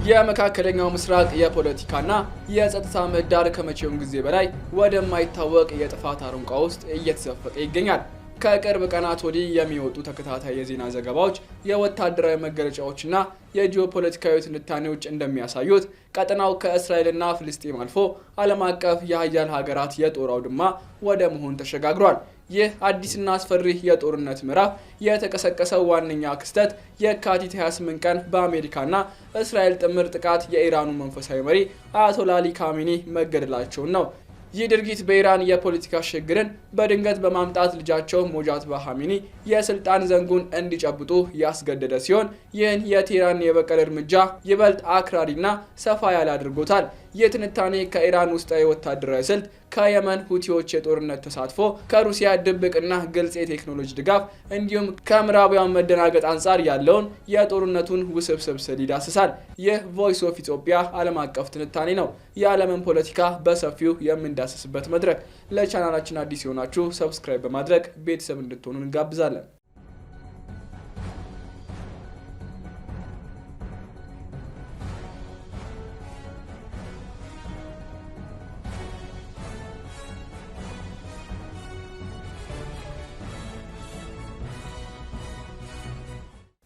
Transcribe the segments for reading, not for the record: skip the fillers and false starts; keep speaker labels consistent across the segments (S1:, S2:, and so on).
S1: የመካከለኛው ምስራቅ የፖለቲካና የጸጥታ ምህዳር ከመቼውም ጊዜ በላይ ወደማይታወቅ የጥፋት አረንቋ ውስጥ እየተዘፈቀ ይገኛል። ከቅርብ ቀናት ወዲህ የሚወጡ ተከታታይ የዜና ዘገባዎች የወታደራዊ መገለጫዎችና የጂኦፖለቲካዊ ትንታኔዎች እንደሚያሳዩት ቀጠናው ከእስራኤልና ፍልስጤም አልፎ ዓለም አቀፍ የሀያል ሀገራት የጦር አውድማ ወደ መሆን ተሸጋግሯል። ይህ አዲስና አስፈሪ የጦርነት ምዕራፍ የተቀሰቀሰው ዋነኛ ክስተት የካቲት 28 ቀን በአሜሪካና እስራኤል ጥምር ጥቃት የኢራኑ መንፈሳዊ መሪ አያቶላ አሊ ካሜኒ መገደላቸውን ነው። ይህ ድርጊት በኢራን የፖለቲካ ሽግግርን በድንገት በማምጣት ልጃቸው ሞጃትባ ኻሜኒ የስልጣን ዘንጉን እንዲጨብጡ ያስገደደ ሲሆን ይህን የቴህራን የበቀል እርምጃ ይበልጥ አክራሪና ሰፋ ያለ አድርጎታል። የትንታኔ ከኢራን ውስጣዊ ወታደራዊ ስልት፣ ከየመን ሁቲዎች የጦርነት ተሳትፎ፣ ከሩሲያ ድብቅና ግልጽ የቴክኖሎጂ ድጋፍ እንዲሁም ከምዕራባውያን መደናገጥ አንጻር ያለውን የጦርነቱን ውስብስብ ስል ይዳስሳል። ይህ ቮይስ ኦፍ ኢትዮጵያ ዓለም አቀፍ ትንታኔ ነው። የዓለምን ፖለቲካ በሰፊው የምንዳስስበት መድረክ። ለቻናላችን አዲስ የሆናችሁ ሰብስክራይብ በማድረግ ቤተሰብ እንድትሆኑ እንጋብዛለን።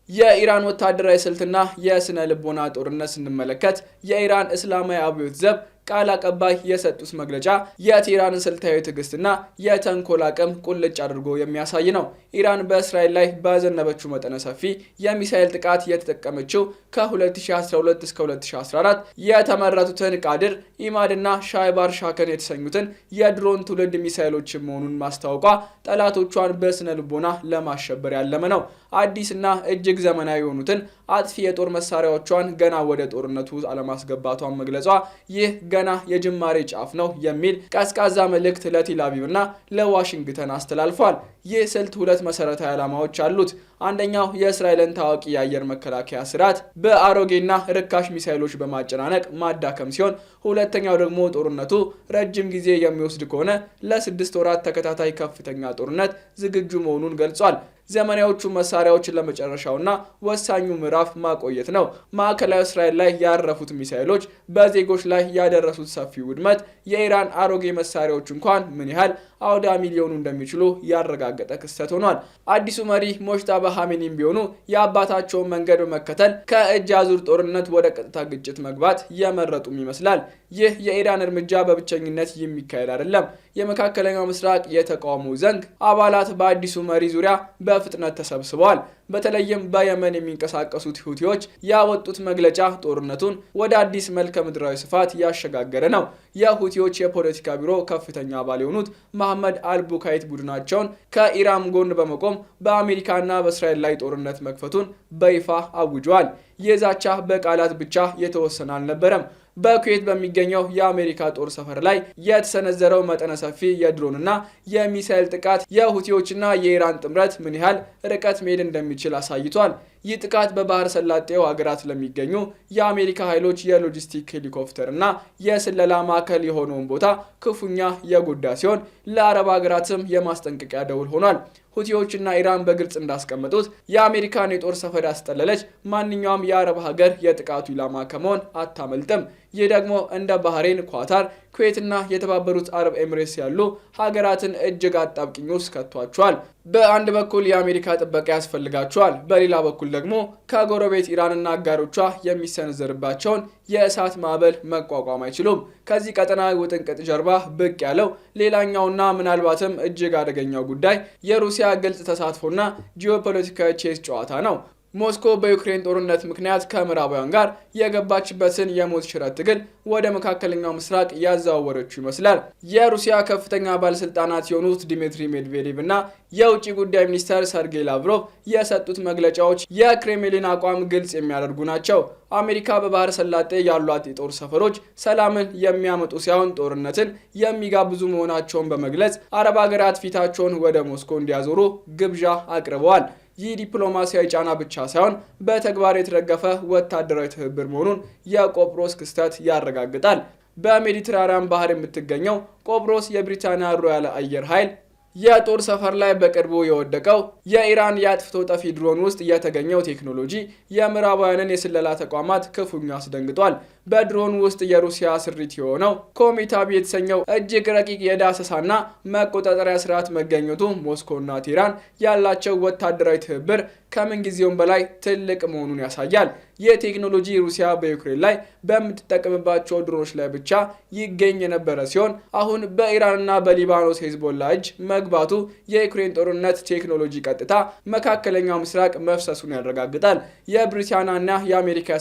S1: የኢራን ወታደራዊ ስልትና የስነ ልቦና ጦርነት ስንመለከት የኢራን እስላማዊ አብዮት ዘብ ቃል አቀባይ የሰጡት መግለጫ የቴህራንን ስልታዊ ትዕግስትና የተንኮል አቅም ቁልጭ አድርጎ የሚያሳይ ነው። ኢራን በእስራኤል ላይ ባዘነበችው መጠነ ሰፊ የሚሳኤል ጥቃት የተጠቀመችው ከ2012 እስከ 2014 የተመረቱትን ቃድር፣ ኢማድና ሻይባር ሻከን የተሰኙትን የድሮን ትውልድ ሚሳኤሎች መሆኑን ማስታወቋ ጠላቶቿን በስነ ልቦና ለማሸበር ያለመ ነው። አዲስና እጅግ ዘመናዊ የሆኑትን አጥፊ የጦር መሳሪያዎቿን ገና ወደ ጦርነቱ አለማስገባቷን መግለጿ ይህ ገና የጅማሬ ጫፍ ነው የሚል ቀዝቃዛ መልእክት ለቴል አቪቭና ለዋሽንግተን አስተላልፏል። ይህ ስልት ሁለት መሰረታዊ ዓላማዎች አሉት። አንደኛው የእስራኤልን ታዋቂ የአየር መከላከያ ስርዓት በአሮጌና ርካሽ ሚሳኤሎች በማጨናነቅ ማዳከም ሲሆን፣ ሁለተኛው ደግሞ ጦርነቱ ረጅም ጊዜ የሚወስድ ከሆነ ለ6 ወራት ተከታታይ ከፍተኛ ጦርነት ዝግጁ መሆኑን ገልጿል። ዘመናዎቹ መሳሪያዎችን ለመጨረሻውና ወሳኙ ምዕራፍ ማቆየት ነው። ማዕከላዊ እስራኤል ላይ ያረፉት ሚሳኤሎች በዜጎች ላይ ያደረሱት ሰፊ ውድመት የኢራን አሮጌ መሳሪያዎች እንኳን ምን ያህል አውዳሚ ሊሆኑ እንደሚችሉ ያረጋገጠ ክስተት ሆኗል። አዲሱ መሪ ሞጅታባ ኻሜኒም ቢሆኑ የአባታቸውን መንገድ በመከተል ከእጅ አዙር ጦርነት ወደ ቀጥታ ግጭት መግባት የመረጡም ይመስላል። ይህ የኢራን እርምጃ በብቸኝነት የሚካሄድ አይደለም። የመካከለኛው ምስራቅ የተቃውሞ ዘንግ አባላት በአዲሱ መሪ ዙሪያ በፍጥነት ተሰብስበዋል። በተለይም በየመን የሚንቀሳቀሱት ሁቲዎች ያወጡት መግለጫ ጦርነቱን ወደ አዲስ መልከ ምድራዊ ስፋት ያሸጋገረ ነው። የሁቲዎች የፖለቲካ ቢሮ ከፍተኛ አባል የሆኑት መሐመድ አልቡካይት ቡድናቸውን ከኢራን ጎን በመቆም በአሜሪካና በእስራኤል ላይ ጦርነት መክፈቱን በይፋ አውጇል። የዛቻ በቃላት ብቻ የተወሰነ አልነበረም። በኩዌት በሚገኘው የአሜሪካ ጦር ሰፈር ላይ የተሰነዘረው መጠነ ሰፊ የድሮንና የሚሳኤል ጥቃት የሁቲዎችና የኢራን ጥምረት ምን ያህል ርቀት መሄድ እንደሚችል አሳይቷል። ይህ ጥቃት በባህር ሰላጤው ሀገራት ለሚገኙ የአሜሪካ ኃይሎች የሎጂስቲክ ሄሊኮፕተርና የስለላ ማዕከል የሆነውን ቦታ ክፉኛ የጎዳ ሲሆን ለአረብ ሀገራትም የማስጠንቀቂያ ደውል ሆኗል። ሁቲዎችና ኢራን በግልጽ እንዳስቀመጡት የአሜሪካን የጦር ሰፈር ያስጠለለች ማንኛውም የአረብ ሀገር የጥቃቱ ኢላማ ከመሆን አታመልጥም። ይህ ደግሞ እንደ ባህሬን፣ ኳታር፣ ኩዌትና የተባበሩት አረብ ኤሚሬትስ ያሉ ሀገራትን እጅግ አጣብቂኝ ውስጥ ከቷቸዋል። በአንድ በኩል የአሜሪካ ጥበቃ ያስፈልጋቸዋል፣ በሌላ በኩል ደግሞ ከጎረቤት ኢራንና አጋሮቿ የሚሰነዘርባቸውን የእሳት ማዕበል መቋቋም አይችሉም። ከዚህ ቀጠናዊ ውጥንቅጥ ጀርባ ብቅ ያለው ሌላኛውና ምናልባትም እጅግ አደገኛው ጉዳይ የሩሲያ ግልጽ ተሳትፎና ጂኦፖለቲካዊ ቼስ ጨዋታ ነው። ሞስኮ በዩክሬን ጦርነት ምክንያት ከምዕራባውያን ጋር የገባችበትን የሞት ሽረት ትግል ወደ መካከለኛው ምስራቅ ያዘዋወረችው ይመስላል። የሩሲያ ከፍተኛ ባለስልጣናት የሆኑት ዲሚትሪ ሜድቬዴቭ እና የውጭ ጉዳይ ሚኒስተር ሰርጌይ ላቭሮቭ የሰጡት መግለጫዎች የክሬምሊን አቋም ግልጽ የሚያደርጉ ናቸው። አሜሪካ በባህር ሰላጤ ያሏት የጦር ሰፈሮች ሰላምን የሚያመጡ ሳይሆን ጦርነትን የሚጋብዙ መሆናቸውን በመግለጽ አረብ ሀገራት ፊታቸውን ወደ ሞስኮ እንዲያዞሩ ግብዣ አቅርበዋል። ይህ ዲፕሎማሲያዊ ጫና ብቻ ሳይሆን በተግባር የተደገፈ ወታደራዊ ትብብር መሆኑን የቆጵሮስ ክስተት ያረጋግጣል። በሜዲትራኒያን ባህር የምትገኘው ቆጵሮስ የብሪታንያ ሮያል አየር ኃይል የጦር ሰፈር ላይ በቅርቡ የወደቀው የኢራን የአጥፍቶ ጠፊ ድሮን ውስጥ የተገኘው ቴክኖሎጂ የምዕራባውያንን የስለላ ተቋማት ክፉኛ አስደንግጧል። በድሮን ውስጥ የሩሲያ ስሪት የሆነው ኮሚታብ የተሰኘው እጅግ ረቂቅ የዳሰሳና መቆጣጠሪያ ስርዓት መገኘቱ ሞስኮና ቴህራን ያላቸው ወታደራዊ ትብብር ከምን ጊዜውም በላይ ትልቅ መሆኑን ያሳያል። ይህ ቴክኖሎጂ ሩሲያ በዩክሬን ላይ በምትጠቀምባቸው ድሮኖች ላይ ብቻ ይገኝ የነበረ ሲሆን አሁን በኢራንና በሊባኖስ ሄዝቦላ እጅ መግባቱ የዩክሬን ጦርነት ቴክኖሎጂ ቀጥታ መካከለኛው ምስራቅ መፍሰሱን ያረጋግጣል። የብሪታንያና የአሜሪካ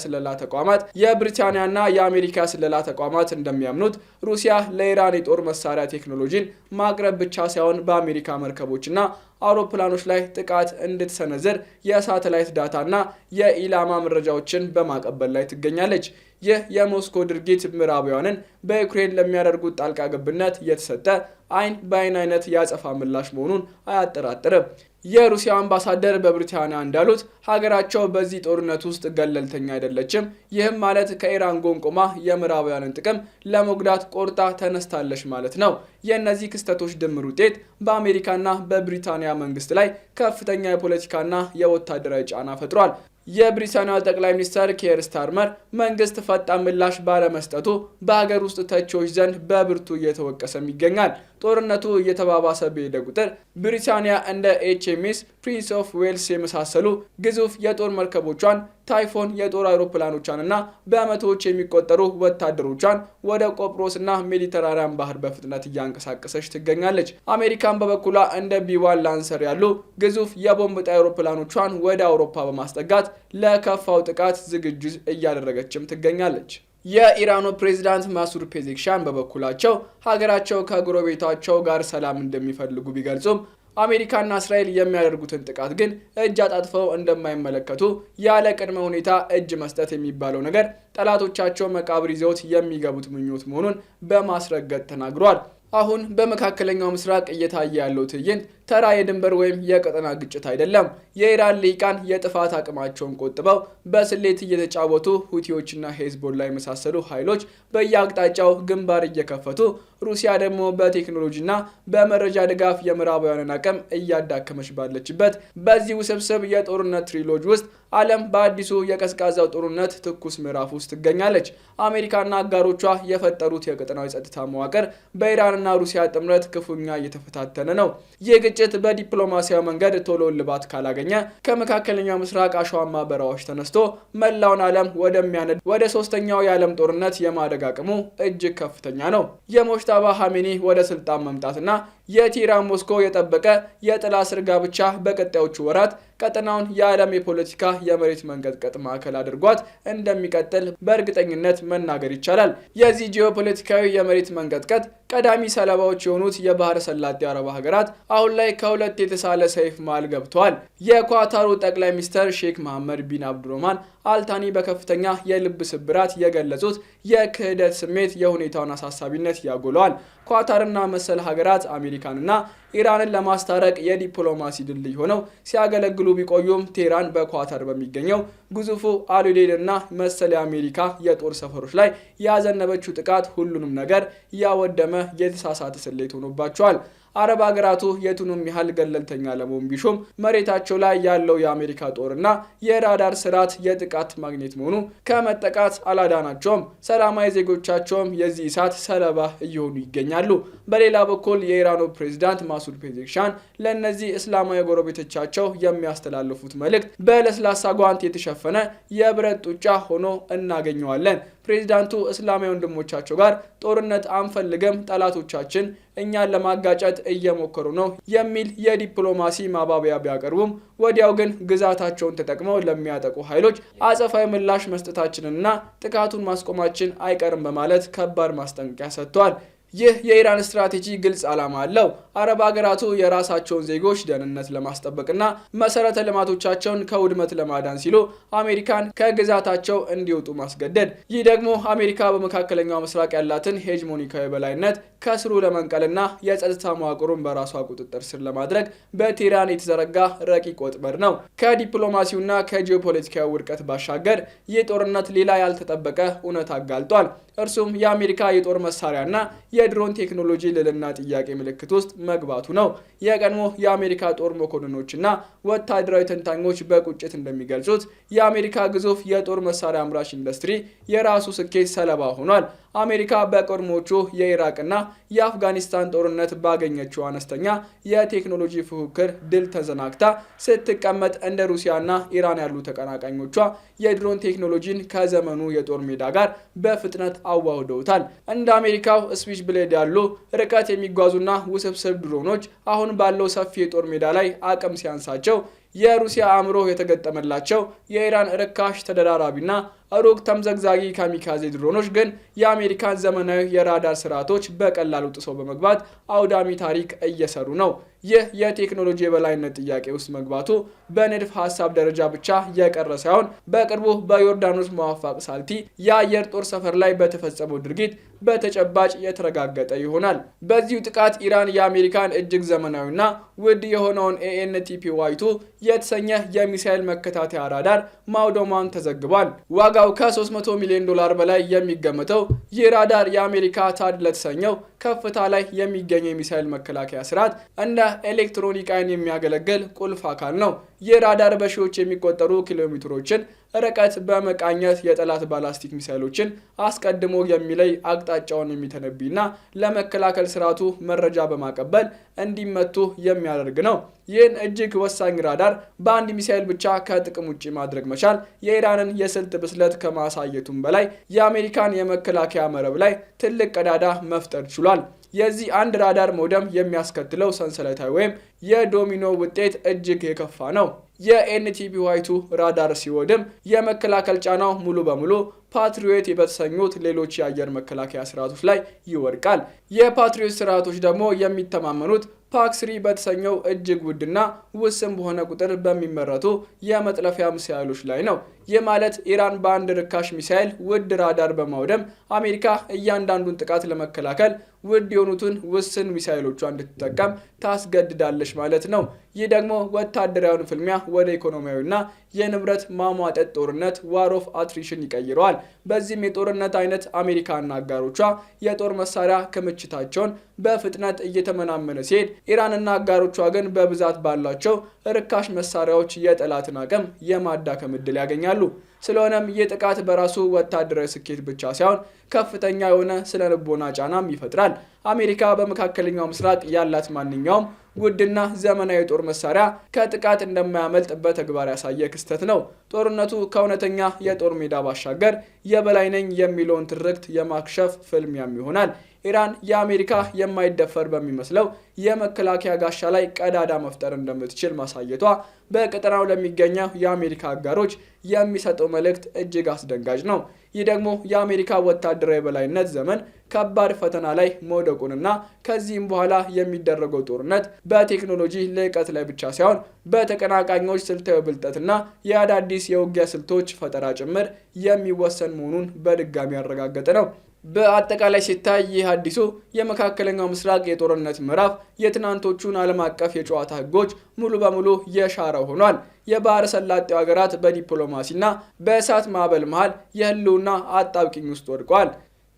S1: ስለላ ተቋማት እንደሚያምኑት ሩሲያ ለኢራን የጦር መሳሪያ ቴክኖሎጂን ማቅረብ ብቻ ሳይሆን በአሜሪካ መርከቦችና አውሮፕላኖች ላይ ጥቃት እንድትሰነዝር የሳተላይት ዳታና የኢላማ መረጃዎችን በማቀበል ላይ ትገኛለች። ይህ የሞስኮ ድርጊት ምዕራባውያንን በዩክሬን ለሚያደርጉት ጣልቃ ገብነት የተሰጠ አይን በአይን አይነት ያጸፋ ምላሽ መሆኑን አያጠራጥርም። የሩሲያ አምባሳደር በብሪታንያ እንዳሉት ሀገራቸው በዚህ ጦርነት ውስጥ ገለልተኛ አይደለችም። ይህም ማለት ከኢራን ጎን ቆማ የምዕራባውያንን ጥቅም ለመጉዳት ቆርጣ ተነስታለች ማለት ነው። የእነዚህ ክስተቶች ድምር ውጤት በአሜሪካና በብሪታንያ መንግስት ላይ ከፍተኛ የፖለቲካና የወታደራዊ ጫና ፈጥሯል። የብሪታንያው ጠቅላይ ሚኒስትር ኬር ስታርመር መንግስት ፈጣን ምላሽ ባለመስጠቱ በሀገር ውስጥ ተቺዎች ዘንድ በብርቱ እየተወቀሰም ይገኛል። ጦርነቱ እየተባባሰ በሄደ ቁጥር ብሪታንያ እንደ ኤችኤምኤስ ፕሪንስ ኦፍ ዌልስ የመሳሰሉ ግዙፍ የጦር መርከቦቿን፣ ታይፎን የጦር አውሮፕላኖቿንና በመቶዎች የሚቆጠሩ ወታደሮቿን ወደ ቆጵሮስና ሜዲተራኒያን ባህር በፍጥነት እያንቀሳቀሰች ትገኛለች። አሜሪካን በበኩሏ እንደ ቢ1 ላንሰር ያሉ ግዙፍ የቦምብ ጣይ አውሮፕላኖቿን ወደ አውሮፓ በማስጠጋት ለከፋው ጥቃት ዝግጁ እያደረገችም ትገኛለች። የኢራኑ ፕሬዝዳንት ማሱድ ፔዜክሻን በበኩላቸው ሀገራቸው ከጎረቤታቸው ጋር ሰላም እንደሚፈልጉ ቢገልጹም አሜሪካና እስራኤል የሚያደርጉትን ጥቃት ግን እጅ አጣጥፈው እንደማይመለከቱ ያለ ቅድመ ሁኔታ እጅ መስጠት የሚባለው ነገር ጠላቶቻቸው መቃብር ይዘውት የሚገቡት ምኞት መሆኑን በማስረገጥ ተናግሯል። አሁን በመካከለኛው ምስራቅ እየታየ ያለው ትዕይንት ተራ የድንበር ወይም የቀጠና ግጭት አይደለም። የኢራን ልሂቃን የጥፋት አቅማቸውን ቆጥበው በስሌት እየተጫወቱ ሁቲዎችና ሄዝቦላ የመሳሰሉ ኃይሎች በየአቅጣጫው ግንባር እየከፈቱ ሩሲያ ደግሞ በቴክኖሎጂና በመረጃ ድጋፍ የምዕራባውያንን አቅም እያዳከመች ባለችበት በዚህ ውስብስብ የጦርነት ትሪሎጂ ውስጥ ዓለም በአዲሱ የቀዝቃዛው ጦርነት ትኩስ ምዕራፍ ውስጥ ትገኛለች። አሜሪካና አጋሮቿ የፈጠሩት የቀጠናዊ ጸጥታ መዋቅር በኢራንና ሩሲያ ጥምረት ክፉኛ እየተፈታተነ ነው። ይህ ግጭት በዲፕሎማሲያዊ መንገድ ቶሎ እልባት ካላገኘ ከመካከለኛው ምስራቅ አሸዋማ በረሃዎች ተነስቶ መላውን ዓለም ወደሚያነድ ወደ ሶስተኛው የዓለም ጦርነት የማደግ አቅሙ እጅግ ከፍተኛ ነው። የሞጅታባ ኻሜኒ ወደ ስልጣን መምጣትና የቴህራን ሞስኮ የጠበቀ የጥላ ስር ጋብቻ በቀጣዮቹ ወራት ቀጠናውን የዓለም የፖለቲካ የመሬት መንቀጥቀጥ ማዕከል አድርጓት እንደሚቀጥል በእርግጠኝነት መናገር ይቻላል። የዚህ ጂኦፖለቲካዊ የመሬት መንቀጥቀጥ ቀዳሚ ሰለባዎች የሆኑት የባህረ ሰላጤ አረብ ሀገራት አሁን ላይ ከሁለት የተሳለ ሰይፍ መሃል ገብተዋል። የኳታሩ ጠቅላይ ሚኒስትር ሼክ መሐመድ ቢን አብዱራህማን አልታኒ በከፍተኛ የልብ ስብራት የገለጹት የክህደት ስሜት የሁኔታውን አሳሳቢነት ያጎለዋል። ኳታርና መሰል ሀገራት አሜሪካንና ኢራንን ለማስታረቅ የዲፕሎማሲ ድልድይ ሆነው ሲያገለግሉ ቢቆዩም ቴህራን በኳታር በሚገኘው ግዙፉ አልኡዴይድ እና መሰል የአሜሪካ የጦር ሰፈሮች ላይ ያዘነበችው ጥቃት ሁሉንም ነገር ያወደመ የተሳሳተ ስሌት ሆኖባቸዋል። አረብ ሀገራቱ የቱንም ያህል ገለልተኛ ለመሆን ቢሹም መሬታቸው ላይ ያለው የአሜሪካ ጦርና የራዳር ስርዓት የጥቃት ማግኔት መሆኑ ከመጠቃት አላዳናቸውም። ሰላማዊ ዜጎቻቸውም የዚህ እሳት ሰለባ እየሆኑ ይገኛሉ። በሌላ በኩል የኢራኑ ፕሬዝዳንት ማሱድ ፔዜክሻን ለእነዚህ እስላማዊ ጎረቤቶቻቸው የሚያስተላልፉት መልእክት በለስላሳ ጓንት የተሸፈነ የብረት ጡጫ ሆኖ እናገኘዋለን። ፕሬዝዳንቱ እስላማዊ ወንድሞቻቸው ጋር ጦርነት አንፈልግም፣ ጠላቶቻችን እኛን ለማጋጨት እየሞከሩ ነው የሚል የዲፕሎማሲ ማባቢያ ቢያቀርቡም ወዲያው ግን ግዛታቸውን ተጠቅመው ለሚያጠቁ ኃይሎች አጸፋዊ ምላሽ መስጠታችንና ጥቃቱን ማስቆማችን አይቀርም በማለት ከባድ ማስጠንቀቂያ ሰጥተዋል። ይህ የኢራን ስትራቴጂ ግልጽ ዓላማ አለው። አረብ ሀገራቱ የራሳቸውን ዜጎች ደህንነት ለማስጠበቅና መሰረተ ልማቶቻቸውን ከውድመት ለማዳን ሲሉ አሜሪካን ከግዛታቸው እንዲወጡ ማስገደድ። ይህ ደግሞ አሜሪካ በመካከለኛው ምስራቅ ያላትን ሄጅሞኒካዊ በላይነት ከስሩ ለመንቀልና የጸጥታ መዋቅሩን በራሷ ቁጥጥር ስር ለማድረግ በቴህራን የተዘረጋ ረቂቅ ወጥመድ ነው። ከዲፕሎማሲውና ከጂኦፖለቲካዊ ውድቀት ባሻገር ይህ ጦርነት ሌላ ያልተጠበቀ እውነት አጋልጧል። እርሱም የአሜሪካ የጦር መሳሪያና የድሮን ቴክኖሎጂ ልዕልና ጥያቄ ምልክት ውስጥ መግባቱ ነው። የቀድሞ የአሜሪካ ጦር መኮንኖችና ወታደራዊ ተንታኞች በቁጭት እንደሚገልጹት የአሜሪካ ግዙፍ የጦር መሳሪያ አምራች ኢንዱስትሪ የራሱ ስኬት ሰለባ ሆኗል። አሜሪካ በቀድሞዎቹ የኢራቅና የአፍጋኒስታን ጦርነት ባገኘችው አነስተኛ የቴክኖሎጂ ፉክክር ድል ተዘናግታ ስትቀመጥ እንደ ሩሲያና ኢራን ያሉ ተቀናቃኞቿ የድሮን ቴክኖሎጂን ከዘመኑ የጦር ሜዳ ጋር በፍጥነት አዋህደውታል። እንደ አሜሪካው ስዊች ብሌድ ያሉ ርቀት የሚጓዙና ውስብስብ ድሮኖች አሁን ባለው ሰፊ የጦር ሜዳ ላይ አቅም ሲያንሳቸው የሩሲያ አእምሮ የተገጠመላቸው የኢራን ርካሽ ተደራራቢና ሩቅ ተምዘግዛጊ ካሚካዜ ድሮኖች ግን የአሜሪካን ዘመናዊ የራዳር ስርዓቶች በቀላሉ ጥሰው በመግባት አውዳሚ ታሪክ እየሰሩ ነው። ይህ የቴክኖሎጂ የበላይነት ጥያቄ ውስጥ መግባቱ በንድፍ ሐሳብ ደረጃ ብቻ የቀረ ሳይሆን በቅርቡ በዮርዳኖስ መዋፋቅ ሳልቲ የአየር ጦር ሰፈር ላይ በተፈጸመው ድርጊት በተጨባጭ የተረጋገጠ ይሆናል። በዚሁ ጥቃት ኢራን የአሜሪካን እጅግ ዘመናዊና ውድ የሆነውን ANTP-Y2 የተሰኘ የሚሳኤል መከታተያ ራዳር ማውደሟን ተዘግቧል። ዋጋው ከ$300 ሚሊዮን በላይ የሚገመተው ይህ ራዳር የአሜሪካ ታድ ለተሰኘው ከፍታ ላይ የሚገኘው የሚሳኤል መከላከያ ስርዓት እንደ ኤሌክትሮኒክ አይን የሚያገለግል ቁልፍ አካል ነው። ይህ ራዳር በሺዎች የሚቆጠሩ ኪሎሜትሮችን ርቀት በመቃኘት የጠላት ባላስቲክ ሚሳኤሎችን አስቀድሞ የሚለይ አቅጣጫውን የሚተነብይና ለመከላከል ስርዓቱ መረጃ በማቀበል እንዲመቱ የሚያደርግ ነው። ይህን እጅግ ወሳኝ ራዳር በአንድ ሚሳኤል ብቻ ከጥቅም ውጪ ማድረግ መቻል የኢራንን የስልት ብስለት ከማሳየቱም በላይ የአሜሪካን የመከላከያ መረብ ላይ ትልቅ ቀዳዳ መፍጠር ችሏል። የዚህ አንድ ራዳር መውደም የሚያስከትለው ሰንሰለታዊ ወይም የዶሚኖ ውጤት እጅግ የከፋ ነው። የANTP-Y2 ራዳር ሲወድም የመከላከል ጫናው ሙሉ በሙሉ ፓትሪዮት በተሰኙት ሌሎች የአየር መከላከያ ስርዓቶች ላይ ይወድቃል። የፓትሪዮት ስርዓቶች ደግሞ የሚተማመኑት ፓክ-3 በተሰኘው እጅግ ውድና ውስን በሆነ ቁጥር በሚመረቱ የመጥለፊያ ሚሳኤሎች ላይ ነው። ይህ ማለት ኢራን በአንድ ርካሽ ሚሳኤል ውድ ራዳር በማውደም አሜሪካ እያንዳንዱን ጥቃት ለመከላከል ውድ የሆኑትን ውስን ሚሳኤሎቿ እንድትጠቀም ታስገድዳለች ማለት ነው። ይህ ደግሞ ወታደራዊውን ፍልሚያ ወደ ኢኮኖሚያዊና የንብረት ማሟጠጥ ጦርነት ዋር ኦፍ አትሪሽን ይቀይረዋል። በዚህም የጦርነት አይነት አሜሪካና አጋሮቿ የጦር መሳሪያ ክምችታቸውን በፍጥነት እየተመናመነ ሲሄድ፣ ኢራንና አጋሮቿ ግን በብዛት ባላቸው ርካሽ መሳሪያዎች የጠላትን አቅም የማዳከም ዕድል ያገኛሉ። ስለሆነም ይህ ጥቃት በራሱ ወታደራዊ ስኬት ብቻ ሳይሆን ከፍተኛ የሆነ ስነ ልቦና ጫናም ይፈጥራል። አሜሪካ በመካከለኛው ምስራቅ ያላት ማንኛውም ውድና ዘመናዊ ጦር መሳሪያ ከጥቃት እንደማያመልጥ በተግባር ያሳየ ክስተት ነው። ጦርነቱ ከእውነተኛ የጦር ሜዳ ባሻገር የበላይ ነኝ የሚለውን ትርክት የማክሸፍ ፍልሚያም ይሆናል። ኢራን የአሜሪካ የማይደፈር በሚመስለው የመከላከያ ጋሻ ላይ ቀዳዳ መፍጠር እንደምትችል ማሳየቷ በቀጠናው ለሚገኘው የአሜሪካ አጋሮች የሚሰጠው መልእክት እጅግ አስደንጋጭ ነው። ይህ ደግሞ የአሜሪካ ወታደራዊ የበላይነት ዘመን ከባድ ፈተና ላይ መውደቁንና ከዚህም በኋላ የሚደረገው ጦርነት በቴክኖሎጂ ልዕቀት ላይ ብቻ ሳይሆን በተቀናቃኞች ስልታዊ ብልጠትና የአዳዲስ የውጊያ ስልቶች ፈጠራ ጭምር የሚወሰን መሆኑን በድጋሚ ያረጋገጠ ነው። በአጠቃላይ ሲታይ ይህ አዲሱ የመካከለኛው ምስራቅ የጦርነት ምዕራፍ የትናንቶቹን ዓለም አቀፍ የጨዋታ ሕጎች ሙሉ በሙሉ የሻረ ሆኗል። የባህረ ሰላጤው ሀገራት በዲፕሎማሲና በእሳት ማዕበል መሃል የህልውና አጣብቂኝ ውስጥ ወድቀዋል።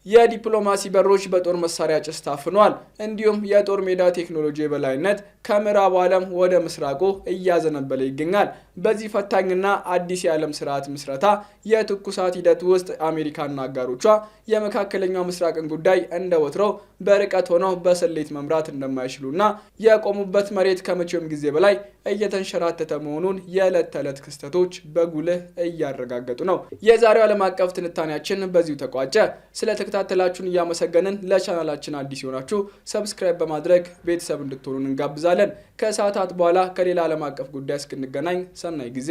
S1: የዲፕሎማሲ በሮች በጦር መሳሪያ ጭስ ታፍኗል። እንዲሁም የጦር ሜዳ ቴክኖሎጂ የበላይነት ከምዕራቡ ዓለም ወደ ምስራቁ እያዘነበለ ይገኛል። በዚህ ፈታኝና አዲስ የዓለም ስርዓት ምስረታ የትኩሳት ሂደት ውስጥ አሜሪካና አጋሮቿ የመካከለኛው ምስራቅን ጉዳይ እንደ ወትሮው በርቀት ሆነው በስሌት መምራት እንደማይችሉና የቆሙበት መሬት ከመቼውም ጊዜ በላይ እየተንሸራተተ መሆኑን የዕለት ተዕለት ክስተቶች በጉልህ እያረጋገጡ ነው። የዛሬው ዓለም አቀፍ ትንታኔያችን በዚሁ ተቋጨ። ስለተከታተላችሁን እያመሰገንን ለቻናላችን አዲስ ሆናችሁ ሰብስክራይብ በማድረግ ቤተሰብ እንድትሆኑን እንጋብዛለን። ከሰዓታት በኋላ ከሌላ ዓለም አቀፍ ጉዳይ እስክንገናኝ ሰናይ ጊዜ